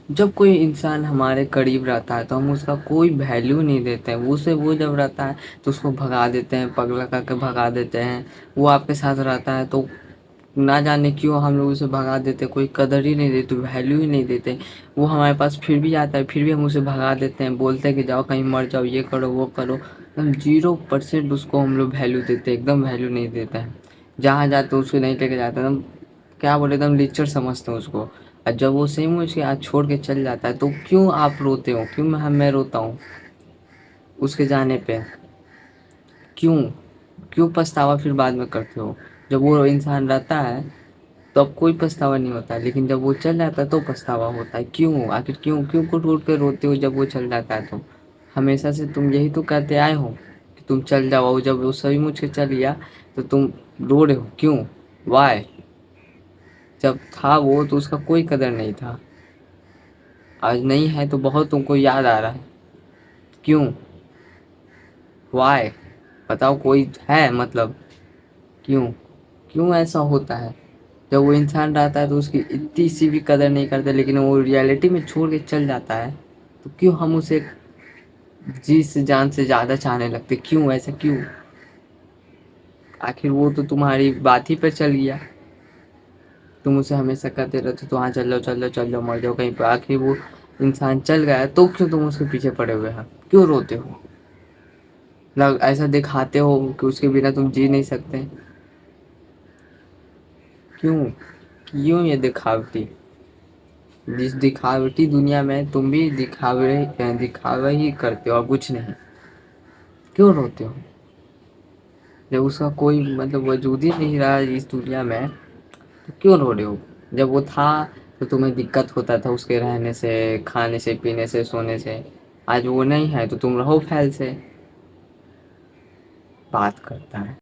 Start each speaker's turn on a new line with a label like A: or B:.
A: जब कोई इंसान हमारे करीब रहता है तो हम उसका कोई वैल्यू नहीं देते हैं। वो से वो जब रहता है तो उसको भगा देते हैं, पगला करके भगा देते हैं। वो आपके साथ रहता है तो ना जाने क्यों हम लोग उसे भगा देते हैं, कोई कदर ही नहीं देते, वैल्यू ही नहीं देते। वो हमारे पास फिर भी आता है, फिर भी हम उसे भगा देते हैं, बोलते हैं कि जाओ कहीं मर जाओ, ये करो वो करो। हम 0% उसको हम लोग वैल्यू देते हैं, एकदम वैल्यू नहीं देते हैं। जहाँ जाते हैं उसको नहीं लेके जाते, एकदम क्या बोले, एकदम लिच्चड़ समझते हैं उसको। और जब वो सही में उसके हाथ छोड़ के चल जाता है तो क्यों आप रोते हो, क्यों मैं रोता हूँ उसके जाने पे? क्यों? क्यों पछतावा फिर बाद में करते हो? जब वो इंसान रहता है तो अब कोई पछतावा नहीं होता है, लेकिन जब वो चल जाता है तो पछतावा होता है। क्यों? आखिर क्यों क्यों कुट कुट के रोते हो जब वो चल जाता है तो? हमेशा से तुम यही तो कहते आए हो कि तुम चल जाओ, जब वो सही मुझ के चल गया तो तुम रो रहे हो क्यों? वाई? जब था वो तो उसका कोई कदर नहीं था, आज नहीं है तो बहुत तुमको याद आ रहा है। क्यों? वाई? बताओ, कोई है मतलब? क्यों? क्यों ऐसा होता है? जब वो इंसान रहता है तो उसकी इतनी सी भी कदर नहीं करते, लेकिन वो रियलिटी में छोड़ के चल जाता है तो क्यों हम उसे जी से जान से ज़्यादा चाहने लगते? क्यों ऐसा क्यों? आखिर वो तो तुम्हारी बात ही पे चल गया। तुम उसे हमेशा कहते रहते तो हाँ चल जाओ चल जाओ चल जाओ, मर जाओ कहीं पर। आखिर वो इंसान चल गया है तो क्यों तुम उसके पीछे पड़े हुए हो? क्यों रोते हो? लग ऐसा दिखाते हो कि उसके बिना तुम जी नहीं सकते? क्यों? क्यों ये दिखावटी? जिस दिखावटी दुनिया में तुम भी दिखावे ही करते हो और कुछ नहीं। क्यों रोते हो? जब उसका कोई मतलब वजूद ही नहीं रहा इस दुनिया में तो क्यों रो रहे हो? जब वो था तो तुम्हें दिक्कत होता था उसके रहने से, खाने से, पीने से, सोने से। आज वो नहीं है तो तुम रहो फैल से। बात करता है।